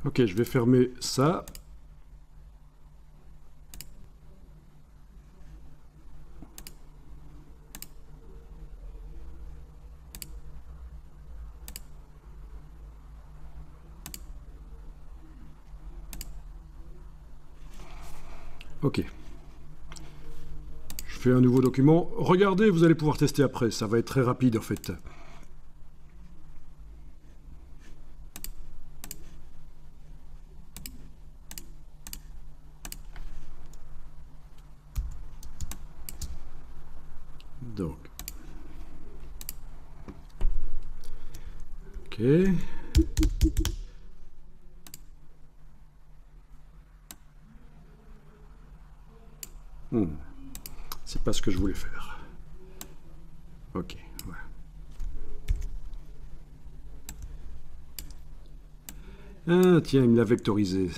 Ok, je vais fermer ça. Ok. Je fais un nouveau document. Regardez, vous allez pouvoir tester après. Ça va être très rapide en fait. Donc. Ok. C'est pas ce que je voulais faire. Ok, voilà. Ah, tiens, il me l'a vectorisé.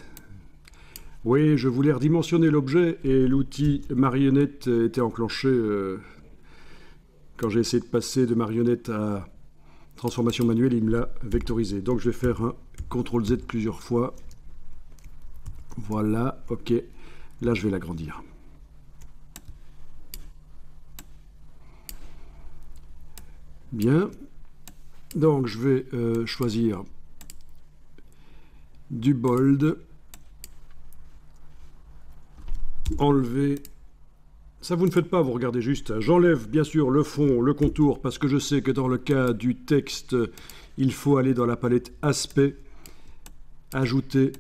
Oui, je voulais redimensionner l'objet et l'outil marionnette était enclenché quand j'ai essayé de passer de marionnette à transformation manuelle, il me l'a vectorisé. Donc je vais faire un CTRL-Z plusieurs fois. Voilà, ok. Là, je vais l'agrandir. Bien. Donc je vais choisir du bold. Enlever. Ça, vous ne faites pas, vous regardez juste. J'enlève bien sûr le fond, le contour, parce que je sais que dans le cas du texte, il faut aller dans la palette Aspect, ajouter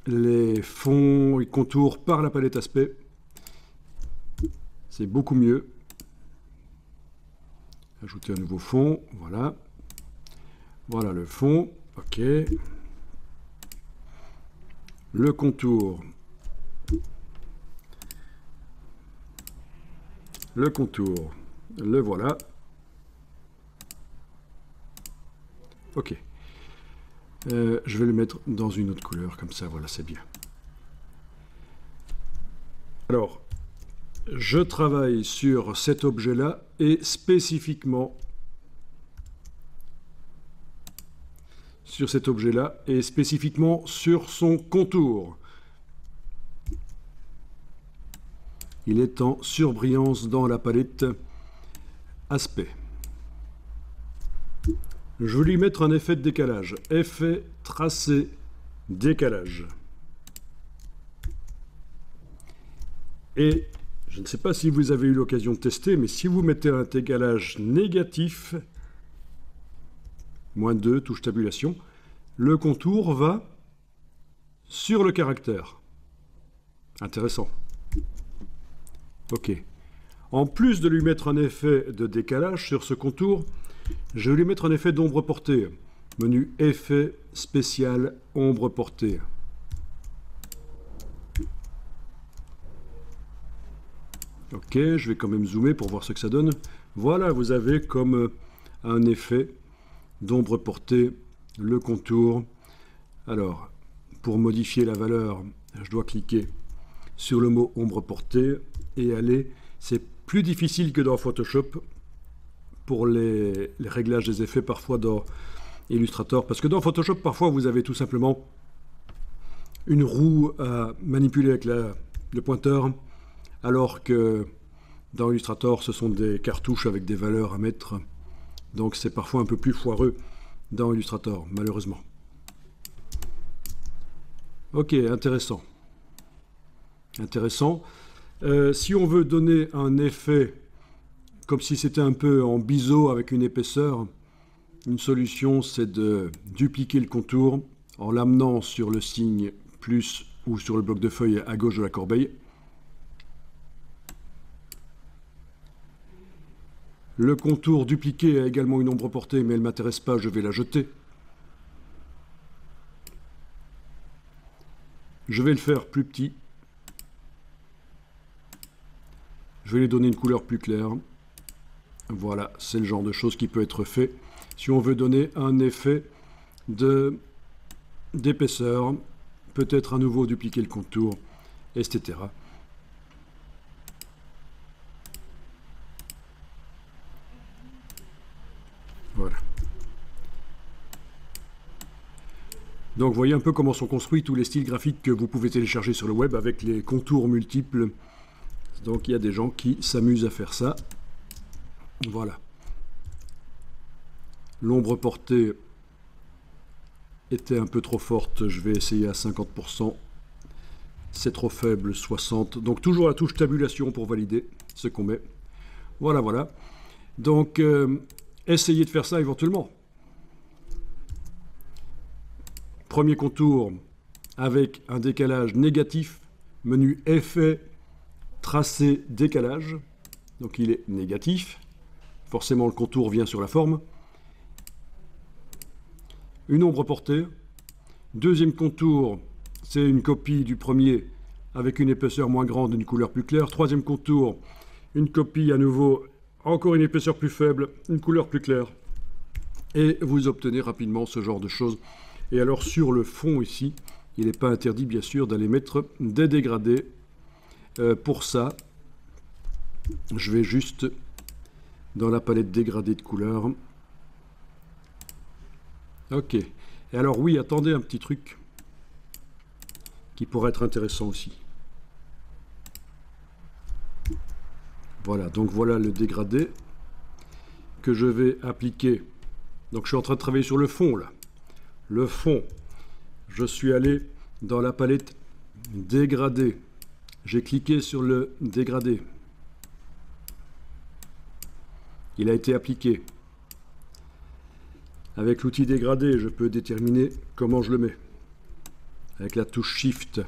les fonds et contours par la palette Aspect. C'est beaucoup mieux. Ajouter un nouveau fond, voilà. Voilà le fond, ok. Le contour. Le contour, le voilà. Ok. Je vais le mettre dans une autre couleur, comme ça, voilà, c'est bien. Alors, je travaille sur cet objet-là et spécifiquement sur cet objet-là et spécifiquement sur son contour. Il est en surbrillance dans la palette Aspect. Je vais lui mettre un effet de décalage. Effet tracé décalage. Et je ne sais pas si vous avez eu l'occasion de tester, mais si vous mettez un décalage négatif, -2, touche tabulation, le contour va sur le caractère. Intéressant. Ok. En plus de lui mettre un effet de décalage sur ce contour, je vais lui mettre un effet d'ombre portée. Menu Effet spécial ombre portée. Ok, je vais quand même zoomer pour voir ce que ça donne. Voilà, vous avez comme un effet d'ombre portée le contour. Alors, pour modifier la valeur, je dois cliquer sur le mot ombre portée et aller. C'est plus difficile que dans Photoshop pour les réglages des effets parfois dans Illustrator. Parce que dans Photoshop, parfois, vous avez tout simplement une roue à manipuler avec le pointeur, alors que dans Illustrator, ce sont des cartouches avec des valeurs à mettre. Donc c'est parfois un peu plus foireux dans Illustrator, malheureusement. Ok, intéressant. Intéressant. Si on veut donner un effet comme si c'était un peu en biseau avec une épaisseur, une solution, c'est de dupliquer le contour en l'amenant sur le signe plus ou sur le bloc de feuille à gauche de la corbeille. Le contour dupliqué a également une ombre portée, mais elle ne m'intéresse pas, je vais la jeter. Je vais le faire plus petit. Je vais lui donner une couleur plus claire. Voilà, c'est le genre de choses qui peut être fait si on veut donner un effet d'épaisseur, peut-être à nouveau dupliquer le contour, etc. Voilà. Donc vous voyez un peu comment sont construits tous les styles graphiques que vous pouvez télécharger sur le web avec les contours multiples. Donc il y a des gens qui s'amusent à faire ça. Voilà. L'ombre portée était un peu trop forte, je vais essayer à 50%. C'est trop faible, 60%. Donc toujours la touche tabulation pour valider ce qu'on met. Voilà, voilà. Donc essayez de faire ça éventuellement. Premier contour avec un décalage négatif. Menu effet, tracé, décalage. Donc il est négatif. Forcément le contour vient sur la forme. Une ombre portée. Deuxième contour, c'est une copie du premier avec une épaisseur moins grande, une couleur plus claire. Troisième contour, une copie à nouveau, encore une épaisseur plus faible, une couleur plus claire. Et vous obtenez rapidement ce genre de choses. Et alors sur le fond ici, il n'est pas interdit bien sûr d'aller mettre des dégradés. Pour ça, je vais juste dans la palette dégradée de couleurs. Ok. Et alors oui, attendez un petit truc qui pourrait être intéressant aussi. Voilà, donc voilà le dégradé que je vais appliquer. Donc je suis en train de travailler sur le fond là. Le fond, je suis allé dans la palette dégradé. J'ai cliqué sur le dégradé. Il a été appliqué. Avec l'outil dégradé, je peux déterminer comment je le mets. Avec la touche Shift.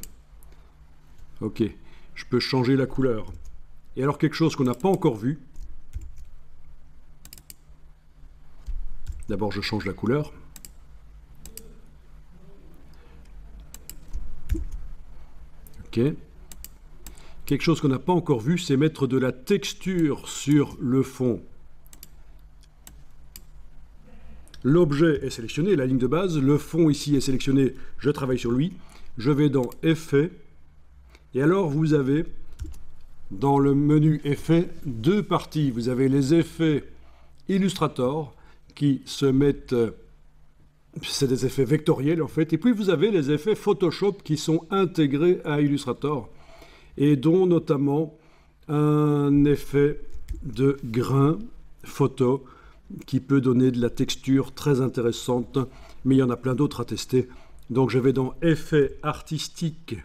Ok, je peux changer la couleur. Et alors quelque chose qu'on n'a pas encore vu. D'abord, je change la couleur. Ok. Quelque chose qu'on n'a pas encore vu, c'est mettre de la texture sur le fond. L'objet est sélectionné, la ligne de base. Le fond ici est sélectionné, je travaille sur lui. Je vais dans Effets. Et alors, vous avez, dans le menu Effets, deux parties. Vous avez les effets Illustrator qui se mettent... c'est des effets vectoriels en fait. Et puis vous avez les effets Photoshop qui sont intégrés à Illustrator. Et dont notamment un effet de grain photo qui peut donner de la texture très intéressante, mais il y en a plein d'autres à tester. Donc je vais dans Effets artistiques,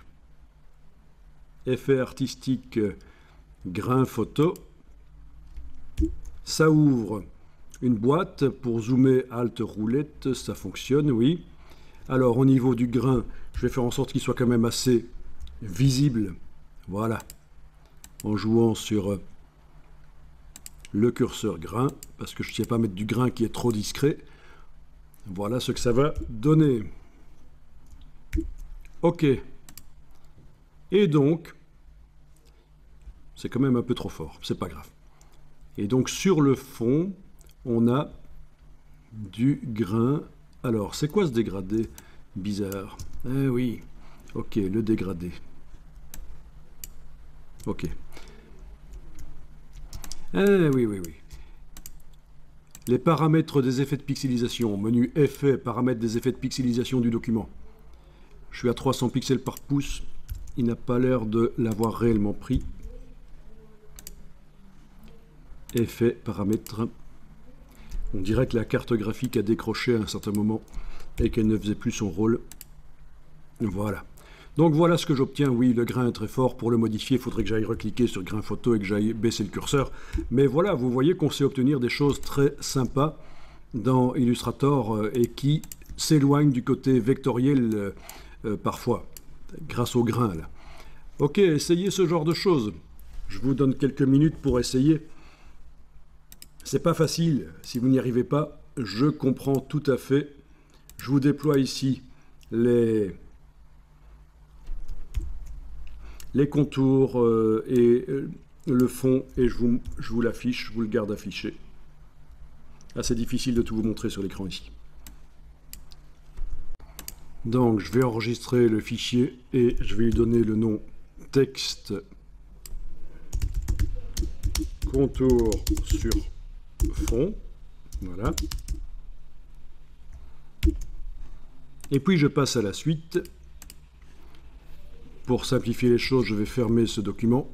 grain photo. Ça ouvre une boîte pour zoomer Alt roulette, ça fonctionne, oui. Alors au niveau du grain, je vais faire en sorte qu'il soit quand même assez visible. Voilà, en jouant sur le curseur grain, parce que je ne sais pas mettre du grain qui est trop discret. Voilà ce que ça va donner. Ok. Et donc, c'est quand même un peu trop fort, c'est pas grave. Et donc sur le fond, on a du grain. Alors, c'est quoi ce dégradé bizarre? Eh oui, ok, le dégradé. Ok. Eh oui, oui, oui. Les paramètres des effets de pixelisation. Menu Effets, paramètres des effets de pixelisation du document. Je suis à 300 pixels par pouce. Il n'a pas l'air de l'avoir réellement pris. Effets, paramètres. On dirait que la carte graphique a décroché à un certain moment et qu'elle ne faisait plus son rôle. Voilà. Donc voilà ce que j'obtiens. Oui, le grain est très fort. Pour le modifier, il faudrait que j'aille recliquer sur grain photo et que j'aille baisser le curseur. Mais voilà, vous voyez qu'on sait obtenir des choses très sympas dans Illustrator et qui s'éloignent du côté vectoriel parfois, grâce au grain là. Ok, essayez ce genre de choses. Je vous donne quelques minutes pour essayer. C'est pas facile. Si vous n'y arrivez pas, je comprends tout à fait. Je vous déploie ici les contours et le fond, et je vous l'affiche, je vous le garde affiché. Ah, c'est difficile de tout vous montrer sur l'écran ici. Donc, je vais enregistrer le fichier et je vais lui donner le nom texte contour sur fond. Voilà. Et puis je passe à la suite. Pour simplifier les choses, je vais fermer ce document.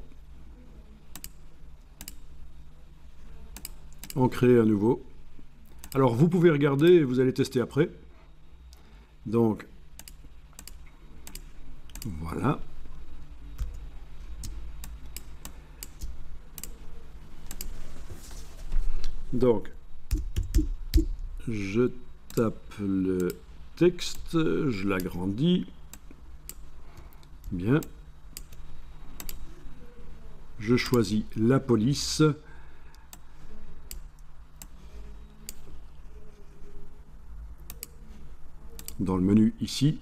En créer un nouveau. Alors vous pouvez regarder et vous allez tester après. Donc voilà. Donc je tape le texte, je l'agrandis. Bien. Je choisis la police. Dans le menu ici.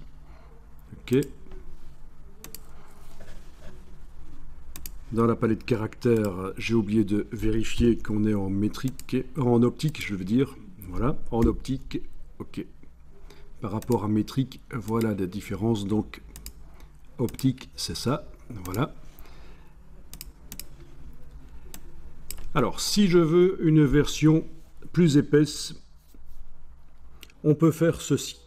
OK. Dans la palette caractères, j'ai oublié de vérifier qu'on est en métrique, en optique, je veux dire. Voilà, en optique. OK. Par rapport à métrique, voilà la différence. Donc, optique, c'est ça. Voilà. Alors, si je veux une version plus épaisse, on peut faire ceci.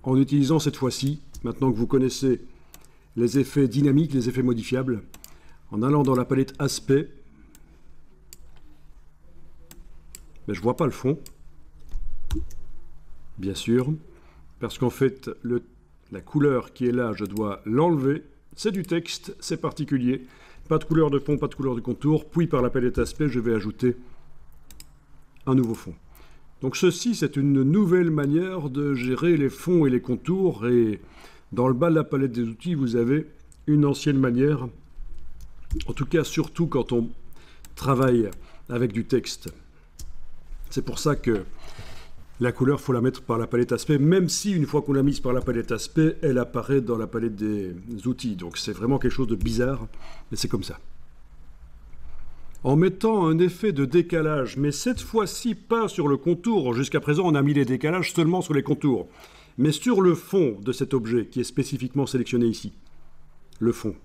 En utilisant cette fois-ci, maintenant que vous connaissez les effets dynamiques, les effets modifiables, en allant dans la palette aspect, mais je ne vois pas le fond, bien sûr, parce qu'en fait, la couleur qui est là, je dois l'enlever. C'est du texte, c'est particulier. Pas de couleur de fond, pas de couleur de contour. Puis par la palette aspect, je vais ajouter un nouveau fond. Donc ceci, c'est une nouvelle manière de gérer les fonds et les contours. Et dans le bas de la palette des outils, vous avez une ancienne manière. En tout cas, surtout quand on travaille avec du texte. C'est pour ça que la couleur, il faut la mettre par la palette aspect, même si une fois qu'on l'a mise par la palette aspect, elle apparaît dans la palette des outils. Donc c'est vraiment quelque chose de bizarre, mais c'est comme ça. En mettant un effet de décalage, mais cette fois-ci pas sur le contour. Jusqu'à présent, on a mis les décalages seulement sur les contours. Mais sur le fond de cet objet, qui est spécifiquement sélectionné ici, le fond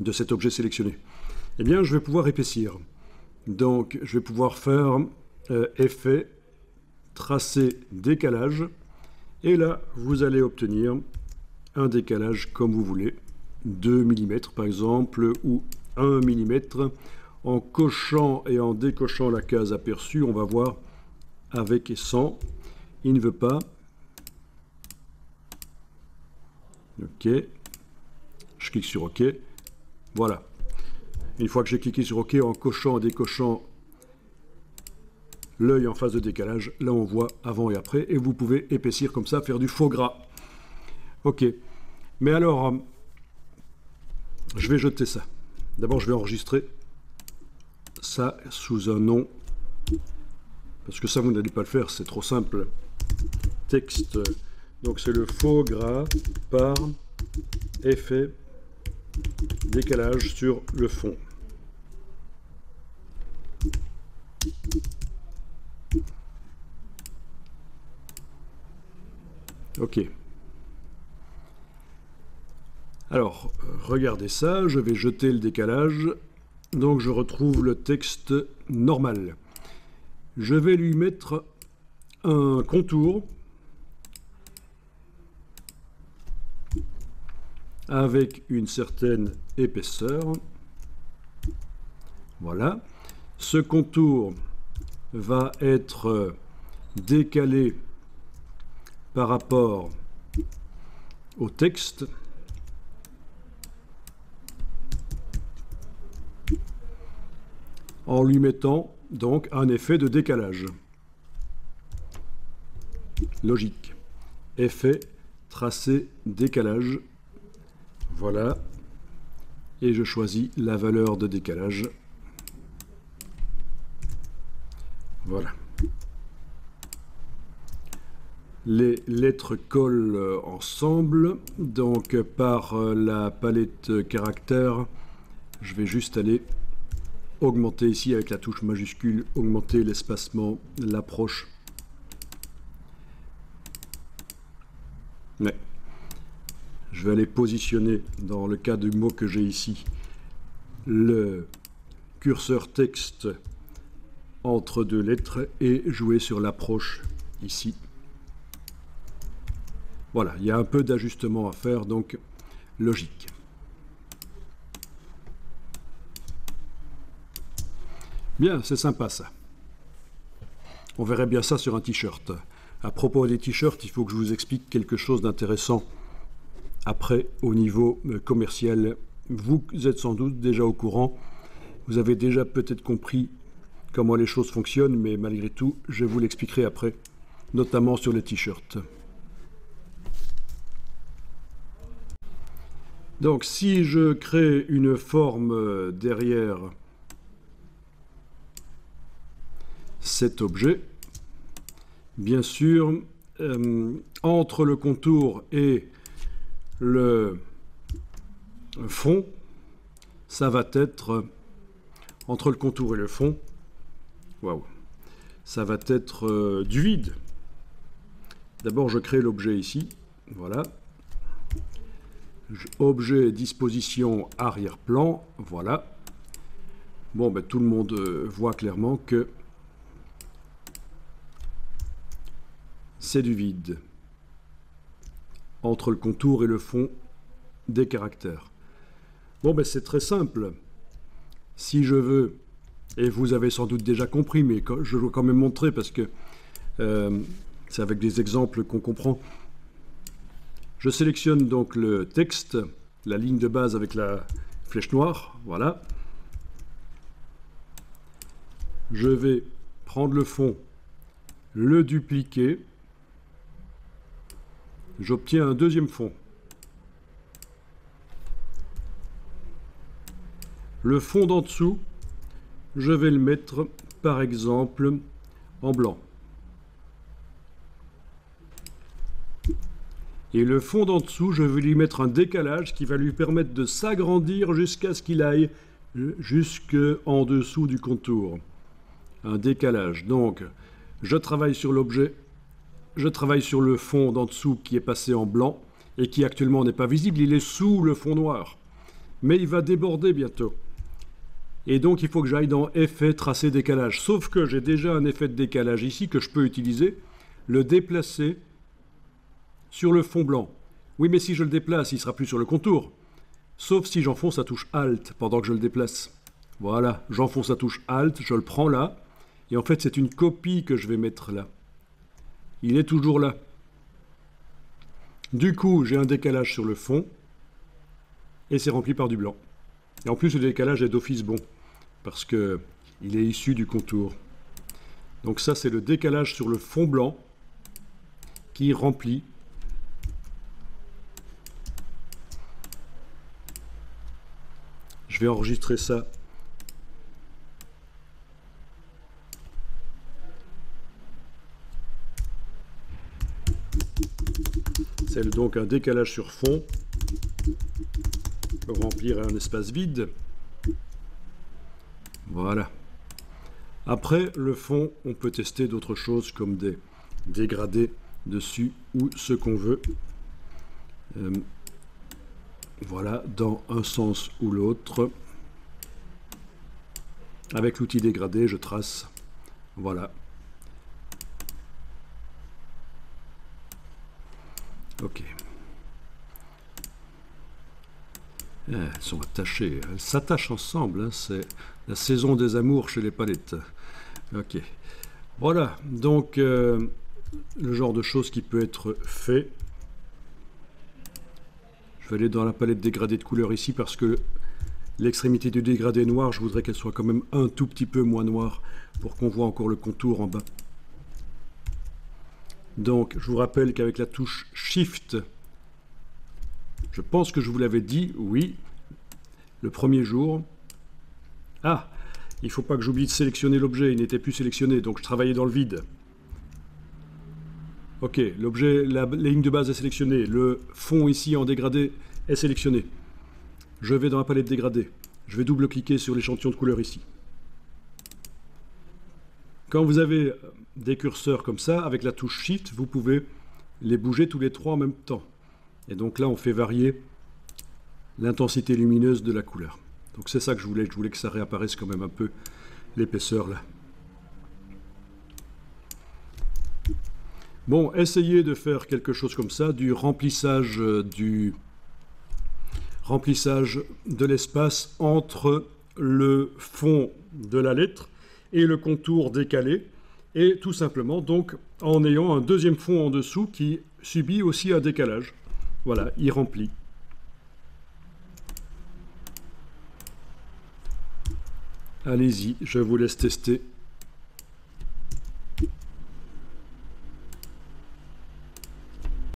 de cet objet sélectionné, eh bien, je vais pouvoir épaissir. Donc, je vais pouvoir faire effet, tracer, décalage. Et là, vous allez obtenir un décalage comme vous voulez. 2 mm par exemple, ou 1 mm. En cochant et en décochant la case aperçue, on va voir avec et sans. Il ne veut pas. OK. Je clique sur OK. Voilà. Une fois que j'ai cliqué sur OK, en cochant et décochant l'œil en phase de décalage, là on voit avant et après. Et vous pouvez épaissir comme ça, faire du faux gras. OK. Mais alors, je vais jeter ça. D'abord, je vais enregistrer ça sous un nom, parce que ça vous n'allez pas le faire, c'est trop simple. Texte, donc c'est le faux gras par effet décalage sur le fond. OK. Alors, regardez ça, je vais jeter le décalage. Donc je retrouve le texte normal. Je vais lui mettre un contour avec une certaine épaisseur. Voilà. Ce contour va être décalé par rapport au texte. En lui mettant donc un effet de décalage. Logique. Effet, tracé, décalage. Voilà. Et je choisis la valeur de décalage. Voilà. Les lettres collent ensemble. Donc par la palette caractères, je vais juste aller augmenter ici avec la touche majuscule, augmenter l'espacement, l'approche. Ouais. Je vais aller positionner, dans le cas du mot que j'ai ici, le curseur texte entre deux lettres et jouer sur l'approche ici. Voilà, il y a un peu d'ajustement à faire, donc logique. Bien, c'est sympa ça. On verrait bien ça sur un t-shirt. À propos des t-shirts, il faut que je vous explique quelque chose d'intéressant après au niveau commercial. Vous êtes sans doute déjà au courant, vous avez déjà peut-être compris comment les choses fonctionnent, mais malgré tout, je vous l'expliquerai après, notamment sur les t-shirts. Donc si je crée une forme derrière cet objet, bien sûr, entre le contour et le fond, ça va être, entre le contour et le fond, waouh, ça va être du vide. D'abord, je crée l'objet ici, voilà. Objet, disposition, arrière-plan, voilà. Bon, ben, tout le monde voit clairement que c'est du vide entre le contour et le fond des caractères. Bon, ben, c'est très simple. Si je veux, et vous avez sans doute déjà compris, mais je dois quand même montrer parce que c'est avec des exemples qu'on comprend. Je sélectionne donc le texte, la ligne de base avec la flèche noire, voilà. Je vais prendre le fond, le dupliquer. J'obtiens un deuxième fond. Le fond d'en dessous, je vais le mettre, par exemple, en blanc. Et le fond d'en dessous, je vais lui mettre un décalage qui va lui permettre de s'agrandir jusqu'à ce qu'il aille jusqu'en dessous du contour. Un décalage. Donc, je travaille sur l'objet, je travaille sur le fond d'en dessous qui est passé en blanc et qui actuellement n'est pas visible, il est sous le fond noir. Mais il va déborder bientôt. Et donc, il faut que j'aille dans Effet, Tracer, Décalage. Sauf que j'ai déjà un effet de décalage ici que je peux utiliser, le déplacer sur le fond blanc. Oui, mais si je le déplace, il ne sera plus sur le contour. Sauf si j'enfonce la touche Alt pendant que je le déplace. Voilà, j'enfonce la touche Alt, je le prends là. Et en fait, c'est une copie que je vais mettre là. Il est toujours là. Du coup, j'ai un décalage sur le fond. Et c'est rempli par du blanc. Et en plus, le décalage est d'office bon. Parce qu'il est issu du contour. Donc ça, c'est le décalage sur le fond blanc qui remplit. Je vais enregistrer ça. C'est donc un décalage sur fond pour remplir un espace vide. Voilà. Après, le fond, on peut tester d'autres choses comme des dégradés dessus ou ce qu'on veut. Voilà, dans un sens ou l'autre. Avec l'outil dégradé, je trace. Voilà. Ok. Elles sont attachées. Elles s'attachent ensemble. Hein. C'est la saison des amours chez les palettes. Ok. Voilà. Donc, le genre de choses qui peut être fait. Je vais aller dans la palette dégradée de couleurs ici parce que l'extrémité du dégradé noir, je voudrais qu'elle soit quand même un tout petit peu moins noire pour qu'on voit encore le contour en bas. Donc, je vous rappelle qu'avec la touche Shift, je pense que je vous l'avais dit, oui, le premier jour. Ah, il ne faut pas que j'oublie de sélectionner l'objet, il n'était plus sélectionné, donc je travaillais dans le vide. Ok, l'objet, la ligne de base est sélectionnée, le fond ici en dégradé est sélectionné. Je vais dans la palette dégradée, je vais double-cliquer sur l'échantillon de couleur ici. Quand vous avez des curseurs comme ça, avec la touche Shift, vous pouvez les bouger tous les trois en même temps. Et donc là, on fait varier l'intensité lumineuse de la couleur. Donc c'est ça que je voulais que ça réapparaisse quand même un peu l'épaisseur là. Bon, essayez de faire quelque chose comme ça, du remplissage de l'espace entre le fond de la lettre et le contour décalé, et tout simplement donc en ayant un deuxième fond en dessous qui subit aussi un décalage. Voilà, il remplit. Allez-y, je vous laisse tester.